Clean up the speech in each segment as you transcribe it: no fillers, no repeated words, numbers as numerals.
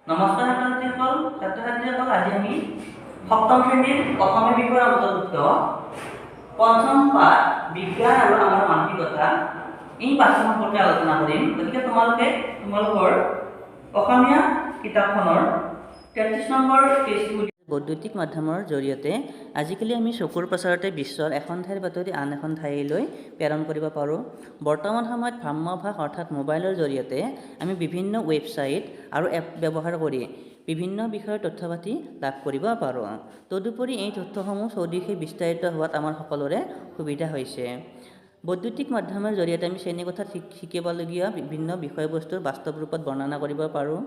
নমস্কাৰ ছাত্ৰ-ছাত্ৰীসকল, আজি আমি সপ্তম শ্ৰেণীৰ অসমীয়া বিষয়ৰ অন্তৰ্ভুক্ত পঞ্চম পাঠ বিজ্ঞান আৰু আমাৰ মানসিকতা এই পাঠৰ সম্পৰ্কে আলোচনা কৰিম। গতিকে তোমালোকৰ অসমীয়া কিতাপখনৰ 33 নম্বৰ পেজটো বৈদ্যুতিক মাধ্যমৰ জৰিয়তে আজিকালি আমি চকুৰ প্ৰচাৰতে বিশ্বৰ এখন ঠাইৰ বাতৰি আন এখন ঠাইলৈ প্ৰেৰণ কৰিব পাৰোঁ। বৰ্তমান সময়ত ভ্ৰাম্যভাষ অৰ্থাৎ মোবাইলৰ জৰিয়তে আমি বিভিন্ন ৱেবছাইট আৰু এপ ব্যৱহাৰ কৰি বিভিন্ন বিষয়ৰ তথ্য পাতি লাভ কৰিব পাৰোঁ। তদুপৰি এই তথ্যসমূহ চৌদিশে বিস্তাৰিত হোৱাত আমাৰ সকলোৰে সুবিধা হৈছে। বৈদ্যুতিক মাধ্যমৰ জৰিয়তে আমি শ্ৰেণীকোঠাত শিকিবলগীয়া বিভিন্ন বিষয়বস্তুৰ বাস্তৱ ৰূপত বৰ্ণনা কৰিব পাৰোঁ।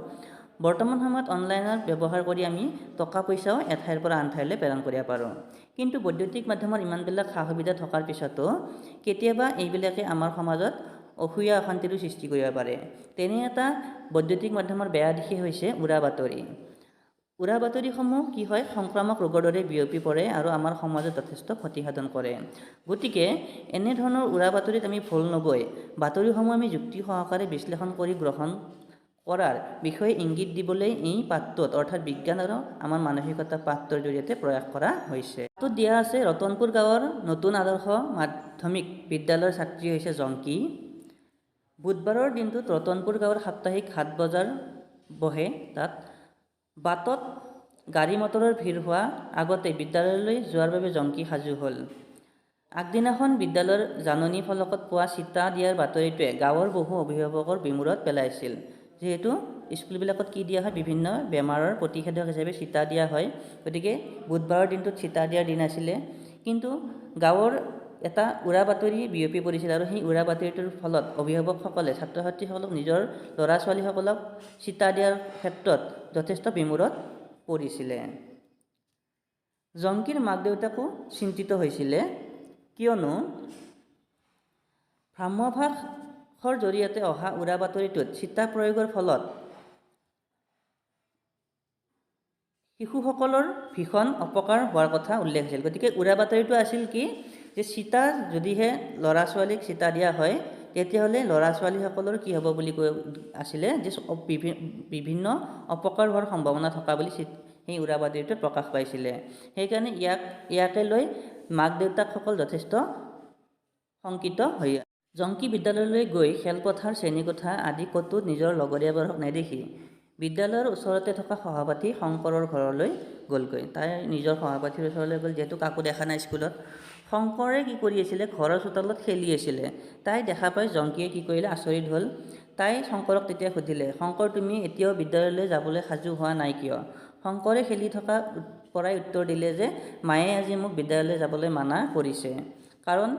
বৰ্তমান সময়ত অনলাইনত ব্যৱহাৰ কৰি আমি টকা পইচাও এঠাইৰ পৰা আন ঠাইলৈ প্ৰেৰণ কৰিব পাৰোঁ। কিন্তু বৈদ্যুতিক মাধ্যমৰ ইমানবিলাক সা সুবিধা থকাৰ পিছতো কেতিয়াবা এইবিলাকে আমাৰ সমাজত অসূয়া অশান্তিৰো সৃষ্টি কৰিব পাৰে। তেনে এটা বৈদ্যুতিক মাধ্যমৰ বেয়া দিশে হৈছে উৰা বাতৰি। উৰা বাতৰিসমূহ কি হয়, সংক্ৰামক ৰোগৰ দৰে বিয়পি পৰে আৰু আমাৰ সমাজত যথেষ্ট ক্ষতিসাধন কৰে। গতিকে এনেধৰণৰ উৰা বাতৰিত আমি ভুল নগৈ বাতৰিসমূহ আমি যুক্তি সহকাৰে বিশ্লেষণ কৰি গ্ৰহণ কৰাৰ বিষয়ে ইংগিত দিবলৈ এই পাঠটোত অৰ্থাৎ বিজ্ঞান আৰু আমাৰ মানসিকতা পাঠটোৰ জৰিয়তে প্ৰয়াস কৰা হৈছে। পাঠটোত দিয়া আছে ৰতনপুৰ গাঁৱৰ নতুন আদৰ্শ মাধ্যমিক বিদ্যালয়ৰ ছাত্ৰী হৈছে জংকী। বুধবাৰৰ দিনটোত ৰতনপুৰ গাঁৱৰ সাপ্তাহিক হাট বজাৰ বহে। তাত বাটত গাড়ী মটৰৰ ভিৰ হোৱা আগতে বিদ্যালয়লৈ যোৱাৰ বাবে জংকী সাজু হ'ল। আগদিনাখন বিদ্যালয়ৰ জাননী ফলকত পোৱা চিটা দিয়াৰ বাতৰিটোৱে গাঁৱৰ বহু অভিভাৱকৰ বিমূৰত পেলাইছিল। যিহেতু স্কুলবিলাকত কি দিয়া হয়, বিভিন্ন বেমাৰৰ প্ৰতিষেধক হিচাপে চিটা দিয়া হয়। গতিকে বুধবাৰৰ দিনটোত চিটা দিয়াৰ দিন আছিলে। কিন্তু গাঁৱৰ এটা উৰা বাতৰি বিয়পি পৰিছিল আৰু সেই উৰা বাতৰিটোৰ ফলত অভিভাৱকসকলে ছাত্ৰ ছাত্ৰীসকলক নিজৰ ল'ৰা ছোৱালীসকলক চিটা দিয়াৰ ক্ষেত্ৰত যথেষ্ট বিমূৰত পৰিছিলে। জংকীৰ মাক দেউতাকো চিন্তিত হৈছিলে, কিয়নো ভ্ৰাম্যভাষৰ জৰিয়তে অহা উৰা বাতৰিটোত চিটা প্ৰয়োগৰ ফলত শিশুসকলৰ ভীষণ অপকাৰ হোৱাৰ কথা উল্লেখ হৈছিল। গতিকে উৰা বাতৰিটো আছিল কি, যে চিটা যদিহে ল'ৰা ছোৱালীক চিটা দিয়া হয় তেতিয়াহ'লে ল'ৰা ছোৱালীসকলৰ কি হ'ব বুলি কৈ আছিলে, যে বিভিন্ন অপকাৰ হোৱাৰ সম্ভাৱনা থকা বুলি সেই উৰা বাতৰিটোত প্ৰকাশ পাইছিলে। সেইকাৰণে ইয়াকে লৈ মাক দেউতাকসকল যথেষ্ট শংকিত হৈ জংকী বিদ্যালয়লৈ গৈ খেলপথাৰ শ্ৰেণীকোঠা আদি ক'তো নিজৰ লগৰীয়াবোৰক নেদেখি বিদ্যালয়ৰ ওচৰতে থকা সহপাঠী শংকৰৰ ঘৰলৈ গ'লগৈ। তাই নিজৰ সহপাঠীৰ ওচৰলৈ গ'ল, যিহেতু কাকো দেখা নাই স্কুলত। শংকৰে কি কৰি আছিলে, ঘৰৰ চোতালত খেলি আছিলে। তাই দেখা পাই জংকীয়ে কি কৰিলে, আচৰিত হ'ল। তাই শংকৰক তেতিয়া সুধিলে, শংকৰ তুমি এতিয়াও বিদ্যালয়লৈ যাবলৈ সাজু হোৱা নাই কিয়? শংকৰে খেলি থকা পৰাই উত্তৰ দিলে যে মায়ে আজি মোক বিদ্যালয়লৈ যাবলৈ মানা কৰিছে, কাৰণ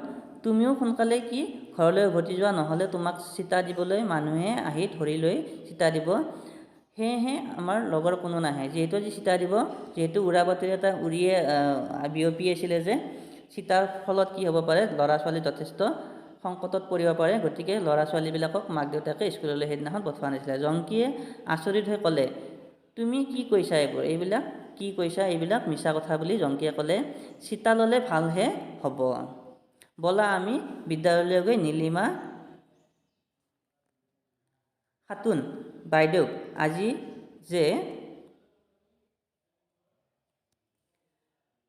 তুমিও সোনকালে কি ঘৰলৈ উভতি যোৱা, নহ'লে তোমাক চিটা দিবলৈ মানুহে আহি ধৰি লৈ চিটা দিব। সেয়েহে আমাৰ লগৰ কোনো নাহে। যিহেতু আজি চিটা দিব, যিহেতু উৰা বাতৰি এটা বিয়পি আছিলে যে চিটাৰ ফলত কি হ'ব পাৰে, ল'ৰা ছোৱালী যথেষ্ট সংকটত পৰিব পাৰে। গতিকে ল'ৰা ছোৱালীবিলাকক মাক দেউতাকে স্কুললৈ সেইদিনাখন পঠোৱা নাছিলে। জংকীয়ে আচৰিত হৈ ক'লে, তুমি কি কৈছা এইবিলাক মিছা কথা বুলি জংকীয়ে ক'লে। চিটা ল'লে ভালহে হ'ব, ব'লা আমি বিদ্যালয়লৈ গৈ নীলিমা খাতুন বাইদেউক আজি যে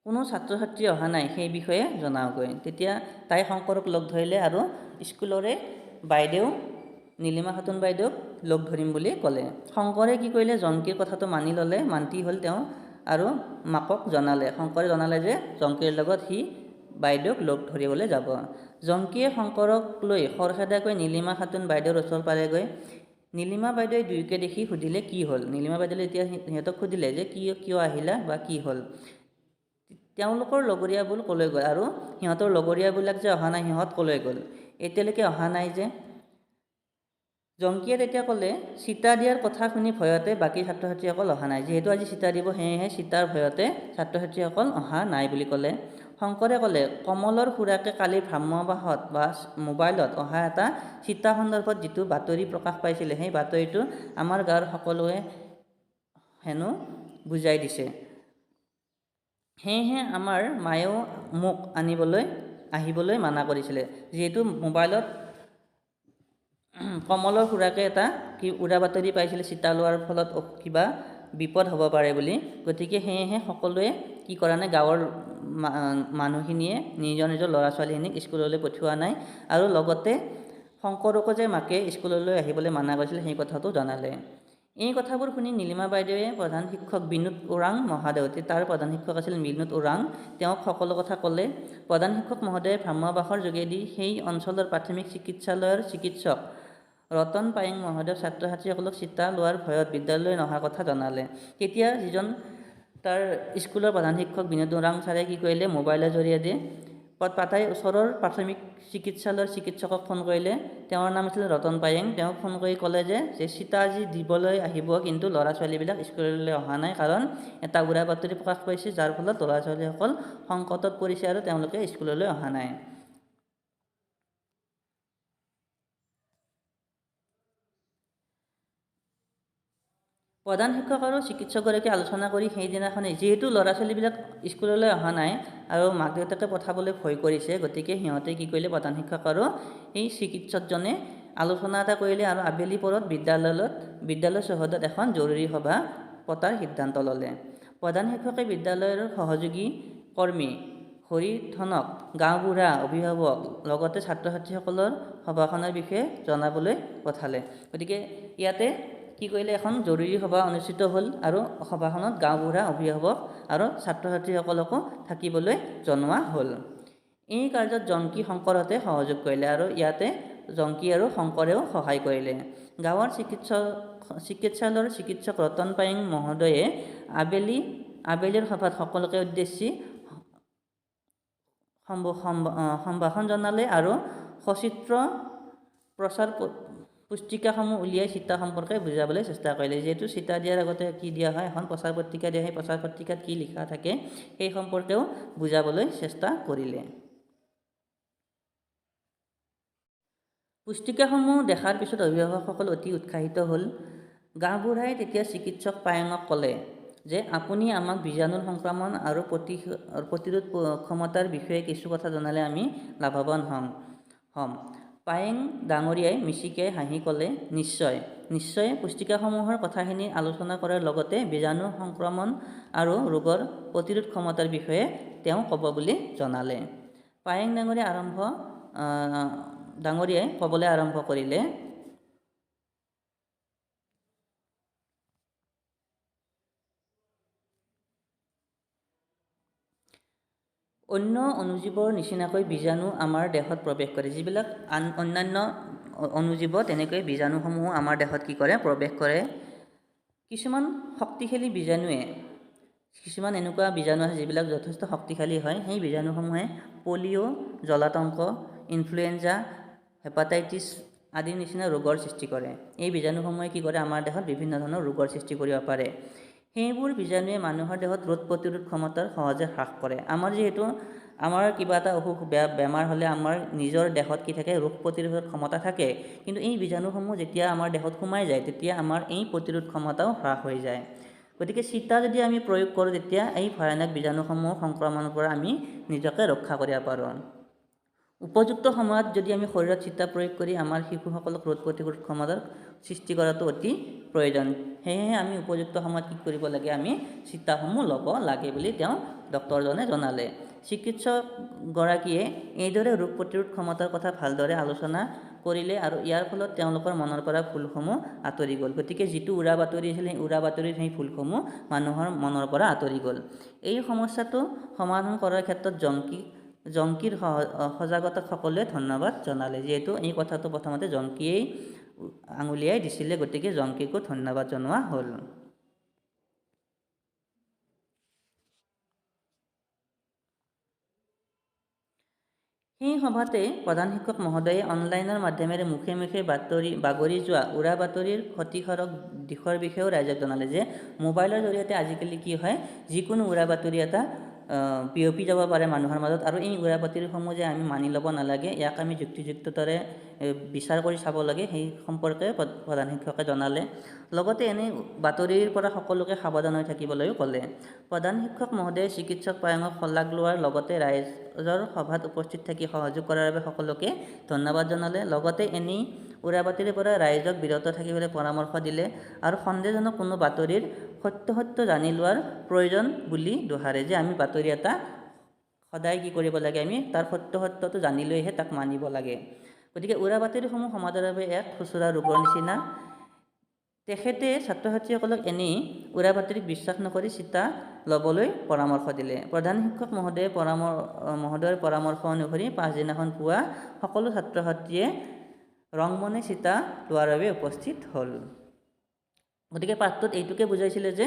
কোনো ছাত্ৰ ছাত্ৰী অহা নাই সেই বিষয়ে জনাওঁগৈ। তেতিয়া তাই শংকৰক লগ ধৰিলে আৰু স্কুলৰে বাইদেউ নীলিমা খাতুন বাইদেউক লগ ধৰিম বুলি ক'লে। শংকৰে কি কৰিলে, জংকীৰ কথাটো মানি ল'লে, মান্তি হ'ল তেওঁ আৰু মাকক জনালে। শংকৰে জনালে যে জংকীৰ লগত সি বাইদেউক লগ ধৰিবলৈ যাব। জংকীয়ে শংকৰক লৈ খৰখেদাকৈ নীলিমা খাতুন বাইদেউৰ ওচৰ পালেগৈ। নীলিমা বাইদেৱে দুয়োকে দেখি সুধিলে কি হ'ল। নীলিমা বাইদেৱে এতিয়া সিহঁতক সুধিলে যে কিয় আহিলা বা কি হ'ল। তেওঁলোকৰ লগৰীয়াবোৰ ক'লৈ গ'ল আৰু সিহঁতৰ লগৰীয়াবিলাক যে অহা নাই সিহঁত ক'লৈ গ'ল, এতিয়ালৈকে অহা নাই যে। জংকীয়ে তেতিয়া ক'লে, চিটা দিয়াৰ কথা শুনি ভয়তে বাকী ছাত্ৰ ছাত্ৰীসকল অহা নাই। যিহেতু আজি চিটা দিব, সেয়েহে চিটাৰ ভয়তে ছাত্ৰ ছাত্ৰীসকল অহা নাই বুলি ক'লে। শংকৰে ক'লে, কমলৰ খুৰাকে কালি ভ্ৰাম্যভাষত বা মোবাইলত অহা এটা চিটা সন্দৰ্ভত যিটো বাতৰি প্ৰকাশ পাইছিলে, সেই বাতৰিটো আমাৰ গাঁৱৰ সকলোৱে হেনো বুজাই দিছে। সেয়েহে আমাৰ মায়েও মোক আহিবলৈ মানা কৰিছিলে। যিহেতু মোবাইলত কমলৰ খুৰাকে এটা কি উৰা বাতৰি পাইছিলে চিতা লোৱাৰ ফলত কিবা বিপদ হ'ব পাৰে বুলি। গতিকে সেয়েহে সকলোৱে কি কৰা নাই, গাঁৱৰ মানুহখিনিয়ে নিজৰ নিজৰ ল'ৰা ছোৱালীখিনিক স্কুললৈ পঠিওৱা নাই আৰু লগতে শংকৰকো যে মাকে স্কুললৈ আহিবলৈ মানা কৰিছিলে সেই কথাটো জনালে। এই কথাবোৰ শুনি নীলিমা বাইদেৱে প্ৰধান শিক্ষক বিনোদ ওৰাং মহাদেউতে, তাৰ প্ৰধান শিক্ষক আছিল বিনোদ ওৰাং, তেওঁক সকলো কথা ক'লে। প্ৰধান শিক্ষক মহোদয়ে ভ্ৰাম্যবাসৰ যোগেদি সেই অঞ্চলৰ প্ৰাথমিক চিকিৎসালয়ৰ চিকিৎসক ৰতন পায়েং মহোদয়ক ছাত্ৰ ছাত্ৰীসকলক চিতা লোৱাৰ ভয়ত বিদ্যালয়লৈ নহাৰ কথা জনালে। তেতিয়া যিজন তাৰ স্কুলৰ প্ৰধান শিক্ষক বিনোদ ওৰাং ছাৰে কি কৰিলে, মোবাইলৰ জৰিয়তে পাতাই ওচৰৰ প্ৰাথমিক চিকিৎসালয়ৰ চিকিৎসকক ফোন কৰিলে। তেওঁৰ নাম আছিল ৰতন পায়েং। তেওঁক ফোন কৰি ক'লে যে চিতা আজি দিবলৈ আহিব, কিন্তু ল'ৰা ছোৱালীবিলাক স্কুললৈ অহা নাই, কাৰণ এটা উৰা বাতৰি প্ৰকাশ পাইছে যাৰ ফলত ল'ৰা ছোৱালীসকল সংকটত পৰিছে আৰু তেওঁলোকে স্কুললৈ অহা নাই। প্ৰধান শিক্ষক আৰু চিকিৎসকগৰাকীয়ে আলোচনা কৰি সেইদিনাখনে, যিহেতু ল'ৰা ছোৱালীবিলাক স্কুললৈ অহা নাই আৰু মাক দেউতাকে পঠাবলৈ ভয় কৰিছে, গতিকে সিহঁতে কি কৰিলে, প্ৰধান শিক্ষক আৰু এই চিকিৎসকজনে আলোচনা এটা কৰিলে আৰু আবেলি পৰত বিদ্যালয় চৌহদত এখন জৰুৰী সভা পতাৰ সিদ্ধান্ত ল'লে। প্ৰধান শিক্ষকে বিদ্যালয়ৰ সহযোগী কৰ্মী হৰিধনক গাঁওবুঢ়া, অভিভাৱক লগতে ছাত্ৰ ছাত্ৰীসকলৰ সভাখনৰ বিষয়ে জনাবলৈ পঠালে। গতিকে ইয়াতে কি কৰিলে, এখন জৰুৰী সভা অনুষ্ঠিত হ'ল আৰু সভাখনত গাঁওবুঢ়া, অভিভাৱক আৰু ছাত্ৰ ছাত্ৰীসকলকো থাকিবলৈ জনোৱা হ'ল। এই কাৰ্যত জংকী শংকৰহঁতে সহযোগ কৰিলে আৰু ইয়াতে জংকী আৰু শংকৰেও সহায় কৰিলে। গাঁৱৰ চিকিৎসালয়ৰ চিকিৎসক ৰতন পায়েং মহোদয়ে আবেলিৰ সভাত সকলোকে উদ্দেশ্যি সম্ভাষণ জনালে আৰু সচিত্ৰ প্ৰচাৰ পুস্তিকাসমূহ উলিয়াই চিতা সম্পৰ্কে বুজাবলৈ চেষ্টা কৰিলে। যিহেতু চিতা দিয়াৰ আগতে কি দিয়া হয়, এখন প্ৰচাৰ পত্ৰিকা দিয়া হয়, সেই প্ৰচাৰ পত্ৰিকাত কি লিখা থাকে সেই সম্পৰ্কেও বুজাবলৈ চেষ্টা কৰিলে। পুস্তিকাসমূহ দেখাৰ পিছত অভিভাৱকসকল অতি উৎসাহিত হ'ল। গাঁওবুঢ়াই তেতিয়া চিকিৎসক পায়েঙক ক'লে যে আপুনি আমাক বীজাণুৰ সংক্ৰমণ আৰু প্ৰতিৰোধ ক্ষমতাৰ বিষয়ে কিছু কথা জনালে আমি লাভৱান হ'ম। পায়েং ডাঙৰীয়াই মিচিকিয়াই হাঁহি ক'লে, নিশ্চয় পুস্তিকাসমূহৰ কথাখিনি আলোচনা কৰাৰ লগতে বীজাণু সংক্ৰমণ আৰু ৰোগৰ প্ৰতিৰোধ ক্ষমতাৰ বিষয়ে তেওঁ ক'ব বুলি জনালে। পায়েং ডাঙৰীয়াই ক'বলৈ আৰম্ভ কৰিলে, অন্য অণুজীৱৰ নিচিনাকৈ বীজাণু আমাৰ দেহত প্ৰৱেশ কৰে। যিবিলাক অন্যান্য অণুজীৱ, তেনেকৈ বীজাণুসমূহ আমাৰ দেহত কি কৰে, প্ৰৱেশ কৰে। কিছুমান এনেকুৱা বীজাণু আছে যিবিলাক যথেষ্ট শক্তিশালী হয়। সেই বীজাণুসমূহে পলিঅ', জলাতংক, ইনফ্লুৱেঞ্জা, হেপাটাইটিছ আদিৰ নিচিনা ৰোগৰ সৃষ্টি কৰে। এই বীজাণুসমূহে কি কৰে, আমাৰ দেহত বিভিন্ন ধৰণৰ ৰোগৰ সৃষ্টি কৰিব পাৰে। সেইবোৰ বীজাণুৱে মানুহৰ দেহত ৰোগ প্ৰতিৰোধ ক্ষমতাৰ সহজে হ্ৰাস কৰে। আমাৰ কিবা এটা বেমাৰ হ'লে আমাৰ নিজৰ দেহত কি থাকে, ৰোগ প্ৰতিৰোধৰ ক্ষমতা থাকে, কিন্তু এই বীজাণুসমূহ যেতিয়া আমাৰ দেহত সোমাই যায় তেতিয়া আমাৰ এই প্ৰতিৰোধ ক্ষমতাও হ্ৰাস হৈ যায়। গতিকে চিতা যদি আমি প্ৰয়োগ কৰোঁ, তেতিয়া এই ভয়ানক বীজাণুসমূহ সংক্ৰমণৰ পৰা আমি নিজকে ৰক্ষা কৰিব পাৰোঁ। উপযুক্ত সময়ত যদি আমি শৰীৰত চিতা প্ৰয়োগ কৰি আমাৰ শিশুসকলক ৰোগ প্ৰতিৰোধ ক্ষমতাৰ সৃষ্টি কৰাটো অতি প্ৰয়োজন। সেয়েহে আমি উপযুক্ত সময়ত কি কৰিব লাগে, আমি চিতাসমূহ ল'ব লাগে বুলি তেওঁ ডক্তৰজনে জনালে। চিকিৎসকগৰাকীয়ে এইদৰে ৰোগ প্ৰতিৰোধ ক্ষমতাৰ কথা ভালদৰে আলোচনা কৰিলে আৰু ইয়াৰ ফলত তেওঁলোকৰ মনৰ পৰা ভুলসমূহ আঁতৰি গ'ল। গতিকে যিটো উৰা বাতৰি আছিল, সেই উৰা বাতৰিৰ সেই ভুলসমূহ মানুহৰ মনৰ পৰা আঁতৰি গ'ল। এই সমস্যাটো সমাধান কৰাৰ ক্ষেত্ৰত জংকীৰ সজাগতাক সকলোৱে ধন্যবাদ জনালে। যিহেতু এই কথাটো প্ৰথমতে জংকীয়েই আঙুলিয়াই দিছিলে, গতিকে জংকীকো ধন্যবাদ জনোৱা হ'ল। সেই সভাতে প্ৰধান শিক্ষক মহোদয়ে অনলাইনৰ মাধ্যমেৰে মুখে মুখে বাগৰি যোৱা উৰা বাতৰিৰ ক্ষতিকাৰক দিশৰ বিষয়েও ৰাইজক জনালে যে মোবাইলৰ জৰিয়তে আজিকালি কি হয়, যিকোনো উৰা বাতৰি এটা বিয়পি যাব পাৰে মানুহৰ মাজত, আৰু এই উৰা বাতৰিসমূহ যে আমি মানি ল'ব নালাগে, ইয়াক আমি যুক্তিযুক্ততাৰে বিচাৰ কৰি চাব লাগে, সেই সম্পৰ্কে প্ৰধান শিক্ষকে জনালে। লগতে এনে বাতৰিৰ পৰা সকলোকে সাৱধান হৈ থাকিবলৈও ক'লে। প্ৰধান শিক্ষক মহোদয়ে চিকিৎসক পায়েঙক শলাগ লোৱাৰ লগতে ৰাইজৰ সভাত উপস্থিত থাকি সহযোগ কৰাৰ বাবে সকলোকে ধন্যবাদ জনালে। লগতে এনেই উৰাবাতৰিৰ পৰা ৰাইজক বিৰত থাকিবলৈ পৰামৰ্শ দিলে আৰু সন্দেহজনক কোনো বাতৰিৰ সত্য জানি লোৱাৰ প্ৰয়োজন বুলি দোহাৰে, যে আমি বাতৰি এটা সদায় কি কৰিব লাগে, আমি তাৰ সত্যটো জানি লৈহে তাক মানিব লাগে। গতিকে উৰাবাতৰিসমূহ সমাজৰ বাবে এক খুচুৰা ৰোগৰ নিচিনা। তেখেতে ছাত্ৰ ছাত্ৰীসকলক এনেই উৰাবাতৰিক বিশ্বাস নকৰি চিতা ল'বলৈ পৰামৰ্শ দিলে। প্ৰধান শিক্ষক মহোদয়ৰ পৰামৰ্শ অনুসৰি পাছদিনাখন পুৱা সকলো ছাত্ৰ ছাত্ৰীয়ে ৰংমনে চিতা লোৱাৰ বাবে উপস্থিত হ'ল। গতিকে পাঠটোত এইটোকে বুজাইছিলে যে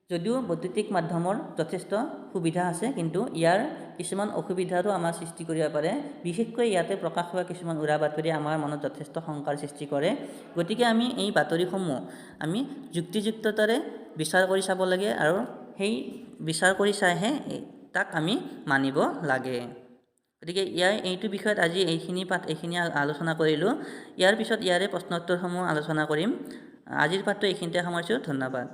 যদিও বৈদ্যুতিক মাধ্যমৰ যথেষ্ট সুবিধা আছে, কিন্তু ইয়াৰ কিছুমান অসুবিধাৰো আমাৰ সৃষ্টি কৰিব পাৰে। বিশেষকৈ ইয়াতে প্ৰকাশ হোৱা কিছুমান উৰা বাতৰি আমাৰ মনত যথেষ্ট শংকাৰ সৃষ্টি কৰে। গতিকে আমি এই বাতৰিসমূহ আমি যুক্তিযুক্ততাৰে বিচাৰ কৰি চাব লাগে আৰু সেই বিচাৰ কৰি চাইহে তাক আমি মানিব লাগে। গতিকে এইটো বিষয়ত আজি এইখিনি আলোচনা কৰিলোঁ। ইয়াৰ পিছত ইয়াৰে প্ৰশ্নোত্তৰসমূহ আলোচনা কৰিম। আজিৰ পাঠটো এইখিনিতে সামৰিছোঁ। ধন্যবাদ।